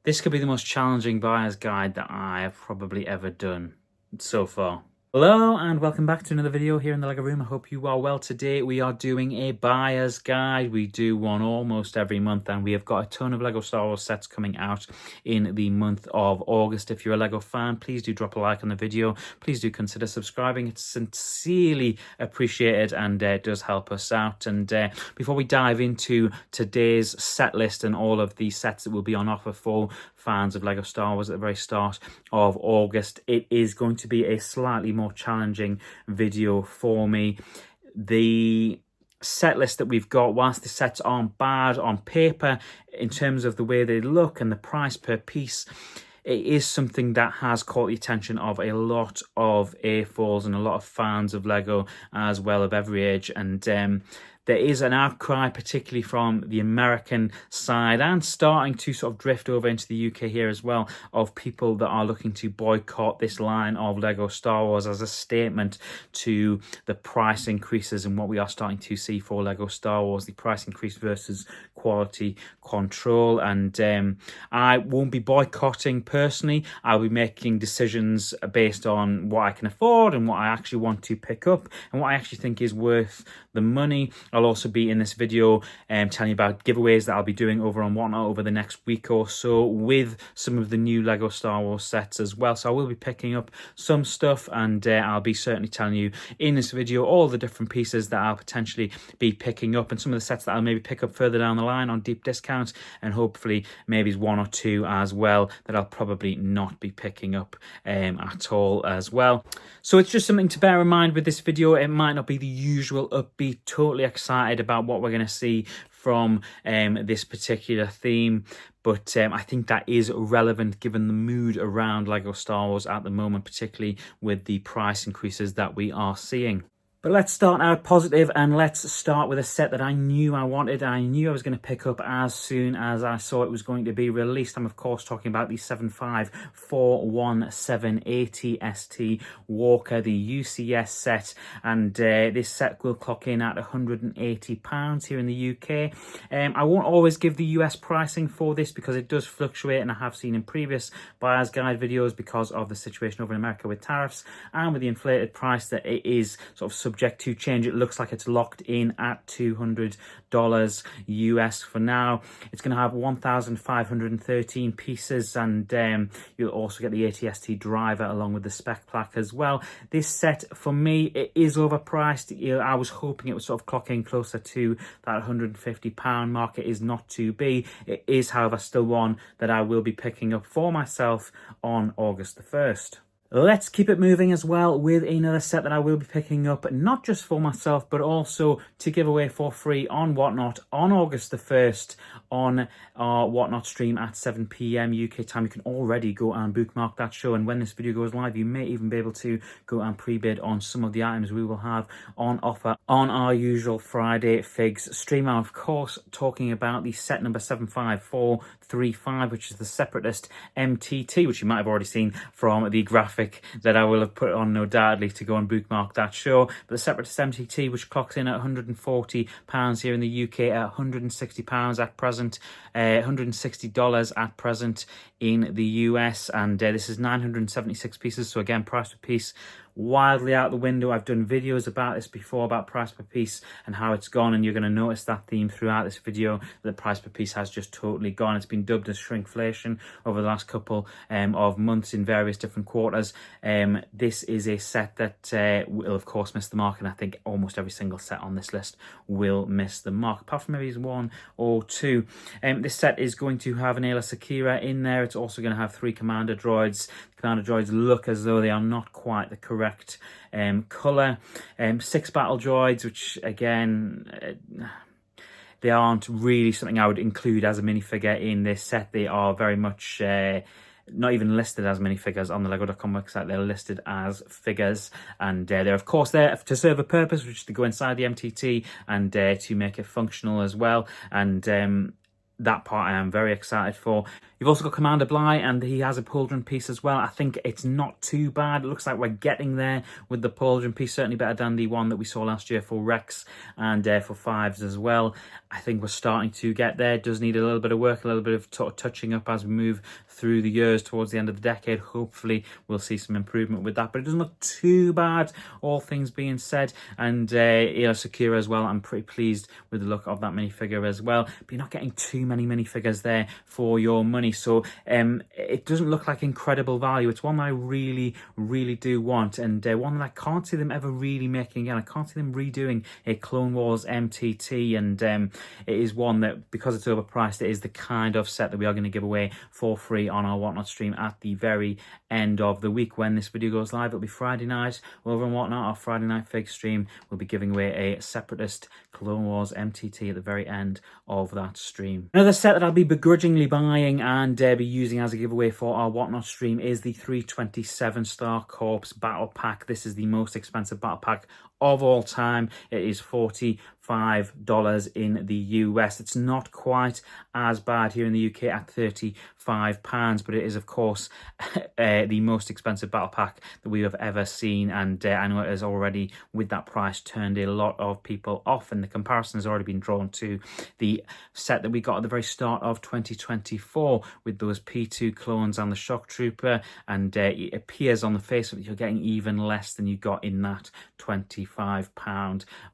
This could be the most challenging buyer's guide that I have probably ever done so far. Hello and welcome back to another video here in the LEGO room. I hope you are well. Today we are doing a buyer's guide. We do one almost every month and we have got a ton of LEGO Star Wars sets coming out in the month of August. If you're a LEGO fan, please do drop a like on the video. Please do consider subscribing. It's sincerely appreciated and it does help us out. And before we dive into today's set list and all of the sets that will be on offer for fans of LEGO Star Wars at the very start of August, it is going to be a slightly more challenging video for me. The set list that we've got, whilst the sets aren't bad on paper in terms of the way they look and the price per piece, it is something that has caught the attention of a lot of A4s and a lot of fans of LEGO as well, of every age. And there is an outcry, particularly from the American side and starting to sort of drift over into the UK here as well, of people that are looking to boycott this line of LEGO Star Wars as a statement to the price increases and what we are starting to see for LEGO Star Wars, the price increase versus quality control. And I won't be boycotting personally. I'll be making decisions based on what I can afford and what I actually want to pick up and what I actually think is worth the money. I'll also be in this video telling you about giveaways that I'll be doing over on Whatnot over the next week or so with some of the new LEGO Star Wars sets as well. So I will be picking up some stuff and I'll be certainly telling you in this video all the different pieces that I'll potentially be picking up and some of the sets that I'll maybe pick up further down the line on deep discounts, and hopefully maybe one or two as well that I'll probably not be picking up at all as well. So it's just something to bear in mind with this video. It might not be the usual upbeat, totally excited about what we're going to see from this particular theme, but I think that is relevant given the mood around LEGO Star Wars at the moment, particularly with the price increases that we are seeing. But let's start out positive and let's start with a set that I knew I wanted. I knew I was going to pick up as soon as I saw it was going to be released. I'm of course talking about the 75417 AT-ST Walker, the UCS set, and this set will clock in at £180 here in the UK. I won't always give the US pricing for this because it does fluctuate, and I have seen in previous buyer's guide videos because of the situation over in America with tariffs and with the inflated price that it is sort of subject to change. It looks like it's locked in at $200 US for now. It's going to have 1,513 pieces, and you'll also get the AT-ST driver along with the spec plaque as well. This set for me, it is overpriced. I was hoping it would sort of clock in closer to that £150 mark. It is not to be. It is, however, still one that I will be picking up for myself on August the 1st. Let's keep it moving as well with another set that I will be picking up, not just for myself, but also to give away for free on Whatnot on August the 1st on our Whatnot stream at 7 PM UK time. You can already go and bookmark that show, and when this video goes live, you may even be able to go and pre-bid on some of the items we will have on offer on our usual Friday Figs stream. I'm of course talking about the set number 75435, which is the Separatist MTT, which you might have already seen from the graphic that I will have put on no doubtly to go and bookmark that show. But the Separatist MTT, which clocks in at £140 here in the UK, at £160 at present, $160 at present in the US, and this is 976 pieces. So again, price per piece wildly out the window. I've done videos about this before, about price per piece and how it's gone, and you're going to notice that theme throughout this video. The price per piece has just totally gone. It's been dubbed as shrinkflation over the last couple of months in various different quarters. This is a set that will of course miss the mark, and I think almost every single set on this list will miss the mark, apart from maybe one or two. This set is going to have an Ayla Secura in there. It's also going to have 3 commander droids. Commander droids look as though they are not quite the correct colour. 6 battle droids, which again, they aren't really something I would include as a minifigure in this set. They are very much not even listed as minifigures on the Lego.com website. They're listed as figures, and they're of course there to serve a purpose, which is to go inside the MTT and to make it functional as well. And that part I am very excited for. You've also got Commander Bly, and he has a pauldron piece as well. I think it's not too bad. It looks like we're getting there with the pauldron piece. Certainly better than the one that we saw last year for Rex and for Fives as well. I think we're starting to get there. It does need a little bit of work, a little bit of touching up as we move through the years towards the end of the decade. Hopefully we'll see some improvement with that, but it doesn't look too bad, all things being said. And Sakura as well, I'm pretty pleased with the look of that minifigure as well. But you're not getting too many minifigures there for your money, so it doesn't look like incredible value. It's one that I really do want, and one that I can't see them ever really making again. I can't see them redoing a Clone Wars MTT, and it is one that, because it's overpriced, it is the kind of set that we are going to give away for free on our Whatnot stream at the very end of the week. When this video goes live, it'll be Friday night over on Whatnot. Our Friday night fig stream, we'll be giving away a Separatist Clone Wars MTT at the very end of that stream. Another set that I'll be begrudgingly buying and be using as a giveaway for our Whatnot stream is the 327 Star Corps Battle Pack. This is the most expensive battle pack of all time. It is $45 in the US. It's not quite as bad here in the UK at £35, but it is, of course, the most expensive battle pack that we have ever seen, and I know it has already, with that price, turned a lot of people off, and the comparison has already been drawn to the set that we got at the very start of 2024 with those P2 clones and the Shock Trooper, and it appears on the face of it you're getting even less than you got in that £25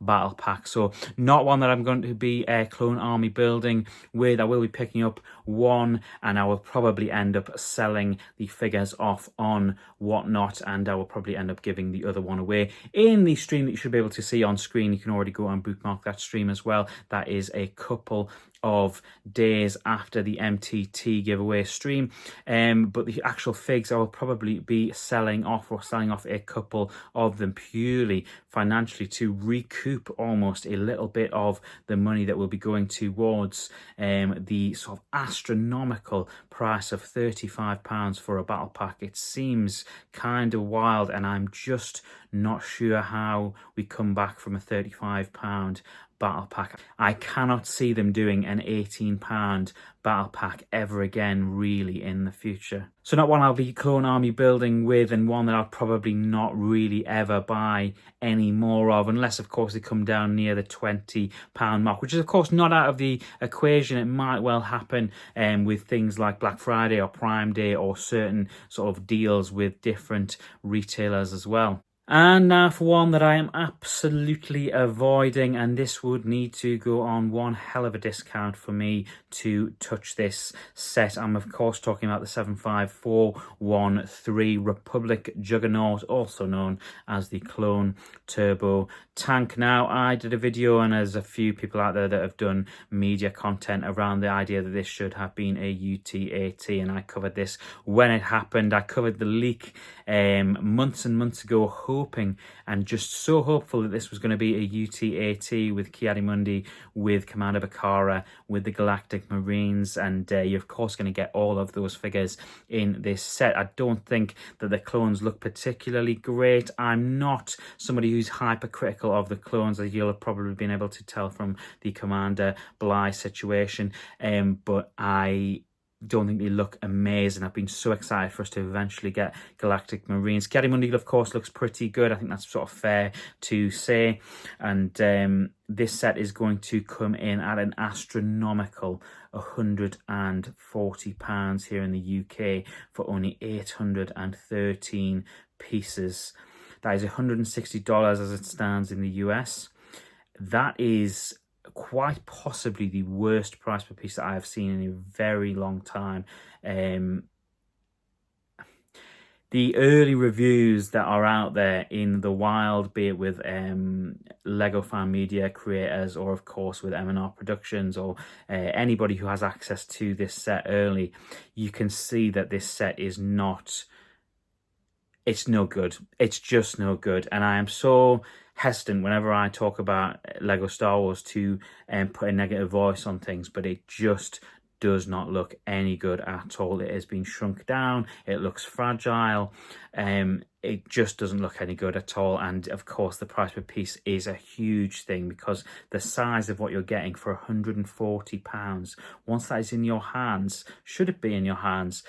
battle pack. So not one that I'm going to be clone army building with. I will be picking up one, and I will probably end up selling the figures off on Whatnot, and I will probably end up giving the other one away in the stream that you should be able to see on screen. You can already go and bookmark that stream as well. That is a couple of days after the MTT giveaway stream, but the actual figs I will probably be selling off a couple of them purely financially to recoup almost a little bit of the money that will be going towards the sort of astronomical price of £35 for a battle pack. It seems kind of wild, and I'm just not sure how we come back from a £35 battle pack. I cannot see them doing an £18 battle pack ever again, really, in the future. So not one I'll be clone army building with, and one that I'll probably not really ever buy any more of, unless of course they come down near the £20 mark, which is of course not out of the equation. It might well happen with things like Black Friday or Prime Day or certain sort of deals with different retailers as well. And now for one that I am absolutely avoiding, and this would need to go on one hell of a discount for me to touch this set. I'm of course talking about the 75413 Republic Juggernaut, also known as the Clone Turbo Tank. Now, I did a video, and there's a few people out there that have done media content around the idea that this should have been a UT-AT, and I covered this when it happened. I covered the leak months and months ago, hoping and just so hopeful that this was going to be a UT-AT with Ki-Adi-Mundi, with Commander Bakara, with the Galactic Marines, and you're of course going to get all of those figures in this set. I don't think that the clones look particularly great. I'm not somebody who's hypercritical of the clones, as you'll have probably been able to tell from the Commander Bly situation, but I don't think they look amazing. I've been so excited for us to eventually get Galactic Marines. Ki-Adi-Mundi, of course, looks pretty good. I think that's sort of fair to say. And this set is going to come in at an astronomical £140 here in the UK for only 813 pieces. That is $160 as it stands in the US. That is quite possibly the worst price per piece that I have seen in a very long time. The early reviews that are out there in the wild, be it with Lego Fan Media creators, or of course with M&R Productions, or anybody who has access to this set early, you can see that this set is not, it's no good. It's just no good. And I am so hesitant whenever I talk about Lego Star Wars to put a negative voice on things, but it just does not look any good at all. It has been shrunk down, it looks fragile, it just doesn't look any good at all. And of course the price per piece is a huge thing, because the size of what you're getting for £140, once that is in your hands, should it be in your hands,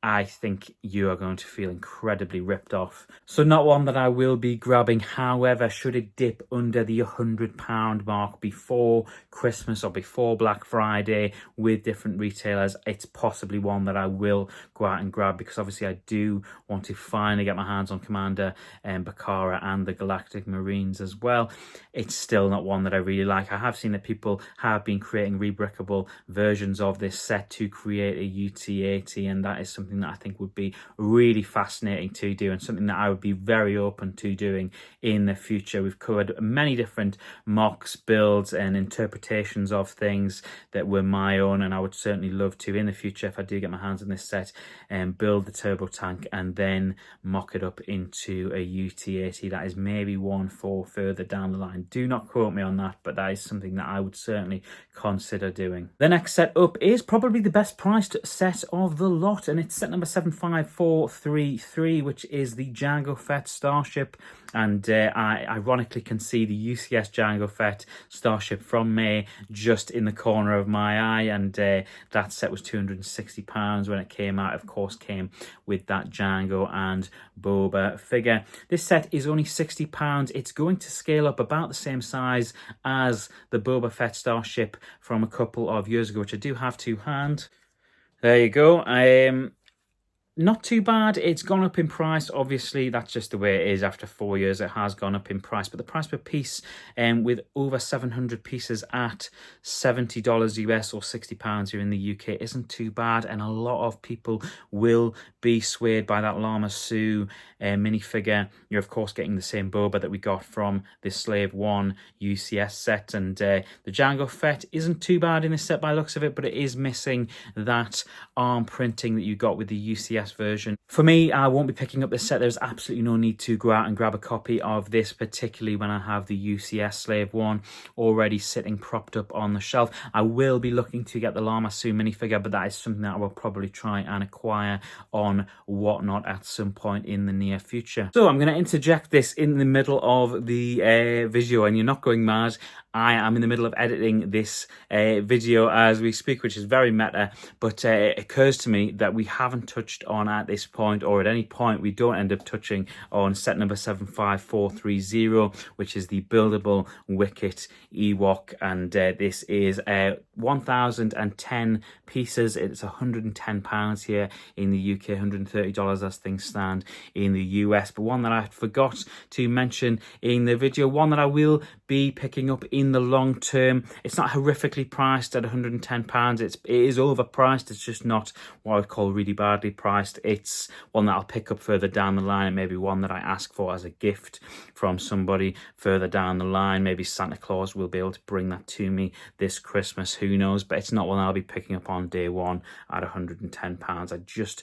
I think you are going to feel incredibly ripped off. So not one that I will be grabbing. However, should it dip under the £100 mark before Christmas or before Black Friday with different retailers, it's possibly one that I will go out and grab, because obviously I do want to finally get my hands on Commander and Bakara and the Galactic Marines as well. It's still not one that I really like. I have seen that people have been creating rebrickable versions of this set to create a UT-AT, and that is something that I think would be really fascinating to do, and something that I would be very open to doing in the future. We've covered many different mocks, builds and interpretations of things that were my own, and I would certainly love to in the future, if I do get my hands on this set, and build the turbo tank and then mock it up into a UT-AT. That is maybe one for further down the line. Do not quote me on that, but that is something that I would certainly consider doing. The next set up is probably the best priced set of the lot, and it's set number 75433, which is the Jango Fett Starship. And I ironically can see the UCS Jango Fett Starship from May just in the corner of my eye, and that set was £260 when it came out. Of course, came with that Jango and Boba figure. This set is only £60. It's going to scale up about the same size as the Boba Fett Starship from a couple of years ago, which I do have to hand. There you go. Not too bad. It's gone up in price. Obviously, that's just the way it is. After 4 years, it has gone up in price. But the price per piece, with over 700 pieces at $70 US or £60 here in the UK, isn't too bad. And a lot of people will be swayed by that Lama Su minifigure. You're, of course, getting the same Boba that we got from the Slave 1 UCS set. And the Jango Fett isn't too bad in this set by the looks of it, but it is missing that arm printing that you got with the UCS version. For me, I won't be picking up this set. There's absolutely no need to go out and grab a copy of this, particularly when I have the UCS Slave 1 already sitting propped up on the shelf. I will be looking to get the Lama Su minifigure, but that is something that I will probably try and acquire on Whatnot at some point in the near future. So I'm going to interject this in the middle of the video, and you're not going mad. I am in the middle of editing this video as we speak, which is very meta, but it occurs to me that we haven't touched on at this point, or at any point we don't end up touching on set number 75430, which is the buildable Wicket Ewok, and this is 1,010 pieces. It's £110 here in the UK, $130 as things stand in the US. But one that I forgot to mention in the video, one that I will be picking up in the long term. It's not horrifically priced at £110. It is overpriced. It's just not what I would call really badly priced. It's one that I'll pick up further down the line. It may be one that I ask for as a gift from somebody further down the line. Maybe Santa Claus will be able to bring that to me this Christmas. Who knows? But it's not one I'll be picking up on day one at £110. I just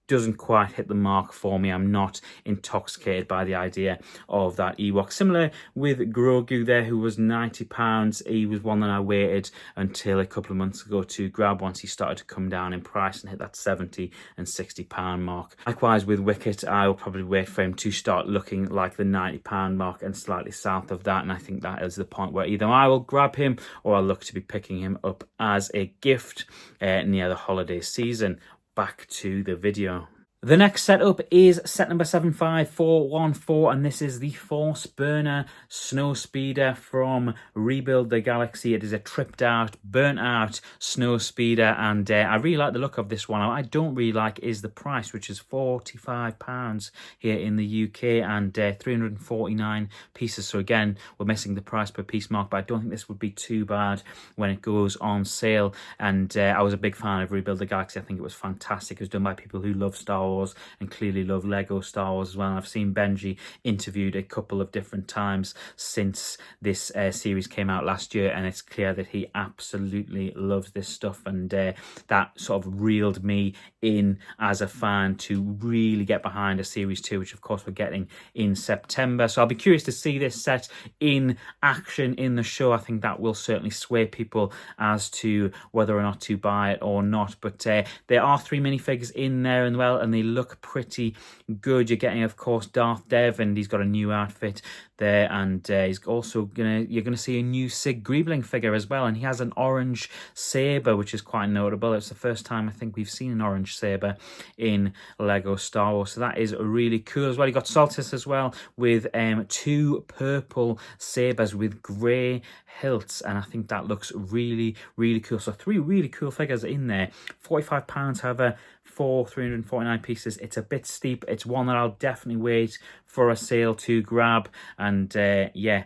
doesn't quite hit the mark for me. I'm not intoxicated by the idea of that Ewok. Similar with Grogu there, who was £90. He was one that I waited until a couple of months ago to grab once he started to come down in price and hit that £70 and £60 mark. Likewise with Wicket, I will probably wait for him to start looking like the £90 mark and slightly south of that, and I think that is the point where either I will grab him or I'll look to be picking him up as a gift near the holiday season. Back to the video. The next setup is set number 75414, and this is the Force Burner Snowspeeder from Rebuild the Galaxy. It is a tripped out, burnt out Snowspeeder, and I really like the look of this one. What I don't really like is the price, which is £45 here in the UK and 349 pieces. So again, we're missing the price per piece mark, but I don't think this would be too bad when it goes on sale. And I was a big fan of Rebuild the Galaxy. I think it was fantastic. It was done by people who love Star Wars and clearly love Lego Star Wars as well. And I've seen Benji interviewed a couple of different times since this series came out last year, and it's clear that he absolutely loves this stuff, and that sort of reeled me in as a fan to really get behind a series 2, which of course we're getting in September. So I'll be curious to see this set in action in the show. I think that will certainly sway people as to whether or not to buy it or not. But there are 3 minifigures in there as well, and they look pretty good. You're getting, of course, Darth Dev, and he's got a new outfit there, and he's also you're gonna see a new Sig Greebling figure as well, and he has an orange saber, which is quite notable. It's the first time I think we've seen an orange saber in Lego Star Wars, so that is really cool as well. You got Saltis as well with 2 purple sabers with grey hilts, and I think that looks really cool. So 3 really cool figures in there. £45, however, for 349 pieces, it's a bit steep. It's one that I'll definitely wait for a sale to grab, and yeah,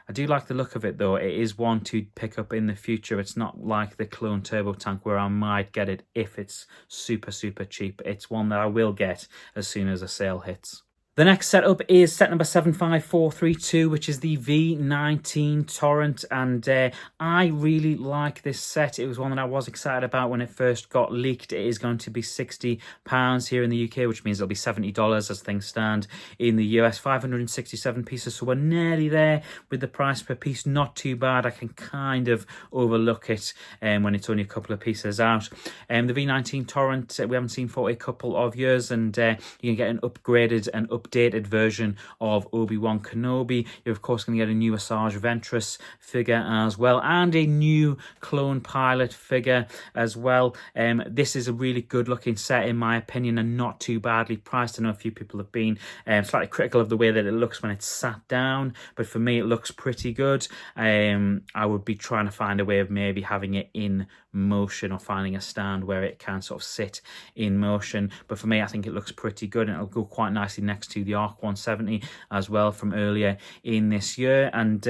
I do like the look of it though. It is one to pick up in the future. It's not like the Clone Turbo Tank where I might get it if it's super cheap. It's one that I will get as soon as a sale hits. The next setup is set number 75432, which is the V19 Torrent, and I really like this set. It was one that I was excited about when it first got leaked. It is going to be £60 here in the UK, which means it'll be $70 as things stand in the US. 567 pieces, so we're nearly there with the price per piece. Not too bad. I can kind of overlook it when it's only a couple of pieces out. The V19 Torrent we haven't seen for a couple of years, and you can get an upgraded and updated version of Obi-Wan Kenobi. You're of course going to get a new Asajj Ventress figure as well, and a new clone pilot figure as well. This is a really good looking set in my opinion, and not too badly priced. I know a few people have been slightly critical of the way that it looks when it's sat down, but for me it looks pretty good. I would be trying to find a way of maybe having it in motion, or finding a stand where it can sort of sit in motion, but for me I think it looks pretty good, and it'll go quite nicely next to the ARC 170 as well from earlier in this year, and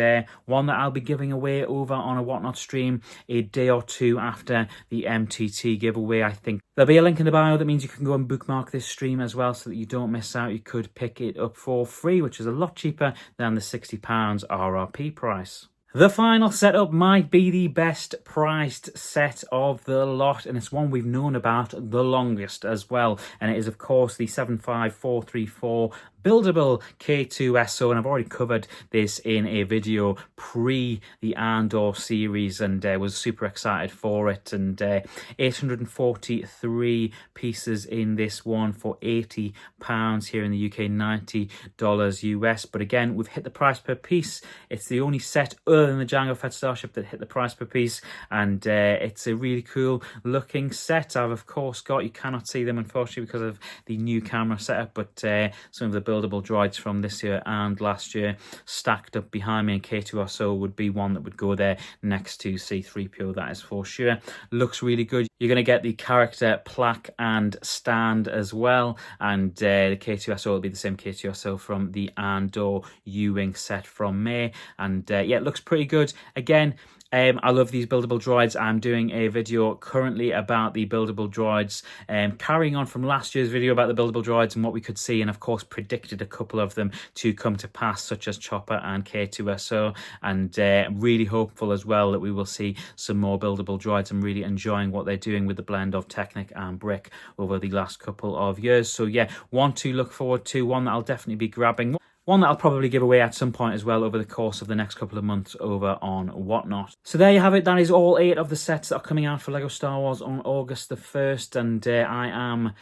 one that I'll be giving away over on a Whatnot stream a day or two after the MTT giveaway. I think there'll be a link in the bio that means you can go and bookmark this stream as well, so that you don't miss out. You could pick it up for free, which is a lot cheaper than the £60 RRP price. The final setup might be the best priced set of the lot, and it's one we've known about the longest as well, and it is of course the 75434 Buildable K2SO, and I've already covered this in a video pre the Andor series, and was super excited for it, and 843 pieces in this one for £80 here in the UK, $90 US. But again, we've hit the price per piece. It's the only set other than the Jango Fett starship that hit the price per piece, and it's a really cool looking set. I've of course got, you cannot see them unfortunately because of the new camera setup, but some of the buildable droids from this year and last year stacked up behind me, and K2SO would be one that would go there next to C3PO, that is for sure. Looks really good. You're going to get the character plaque and stand as well, and the K2SO will be the same K2SO from the Andor U-Wing set from May, and yeah, it looks pretty good. Again, I love these buildable droids. I'm doing a video currently about the buildable droids, carrying on from last year's video about the buildable droids and what we could see, and of course predicted a couple of them to come to pass, such as Chopper and K2SO, and really hopeful as well that we will see some more buildable droids. I'm really enjoying what they're doing with the blend of Technic and Brick over the last couple of years. So yeah, one to look forward to, one that I'll definitely be grabbing. One that I'll probably give away at some point as well over the course of the next couple of months over on Whatnot. So there you have it. That is all 8 of the sets that are coming out for LEGO Star Wars on August the 1st. And I am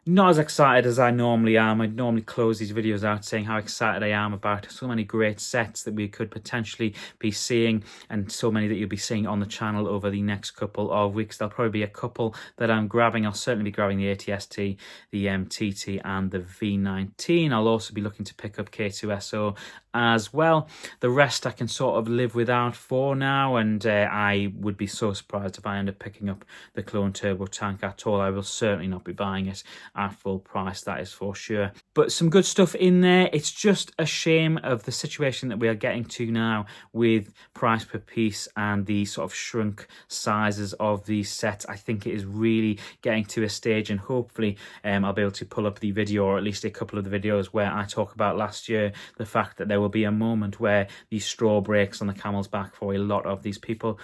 not as excited as I normally am. I normally close these videos out saying how excited I am about so many great sets that we could potentially be seeing, and so many that you'll be seeing on the channel over the next couple of weeks. There'll probably be a couple that I'm grabbing. I'll certainly be grabbing the AT-ST, the MTT and the V19. I'll also be looking to pick up K2SO as well. The rest I can sort of live without for now, and I would be so surprised if I end up picking up the clone turbo tank at all. I will certainly not be buying it at full price, that is for sure. But some good stuff in there. It's just a shame of the situation that we are getting to now with price per piece and the sort of shrunk sizes of these sets. I think it is really getting to a stage, and hopefully I'll be able to pull up the video, or at least a couple of the videos where I talk about last year, the fact that there will be a moment where the straw breaks on the camel's back for a lot of these people.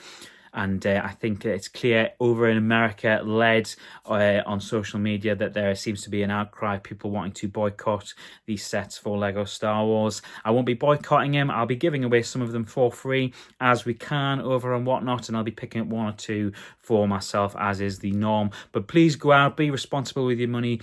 And I think it's clear over in America, led on social media, that there seems to be an outcry, people wanting to boycott these sets for Lego Star Wars. I won't be boycotting them. I'll be giving away some of them for free as we can over and whatnot, and I'll be picking up one or two for myself, as is the norm. But please go out, be responsible with your money.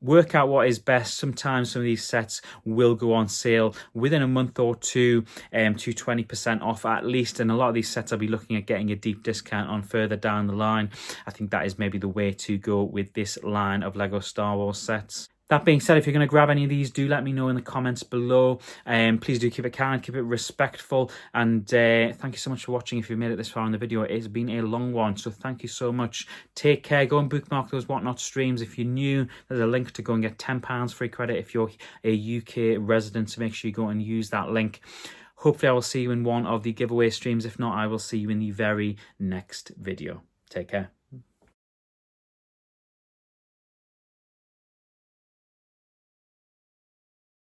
Work out what is best. Sometimes some of these sets will go on sale within a month or two to 20% off at least. And a lot of these sets I'll be looking at getting a deep discount on further down the line. I think that is maybe the way to go with this line of Lego Star Wars sets. That being said, if you're going to grab any of these, do let me know in the comments below. Please do keep it kind, keep it respectful. And thank you so much for watching. If you've made it this far in the video, it has been a long one. So thank you so much. Take care. Go and bookmark those Whatnot streams. If you're new, there's a link to go and get £10 free credit if you're a UK resident. So make sure you go and use that link. Hopefully I will see you in one of the giveaway streams. If not, I will see you in the very next video. Take care.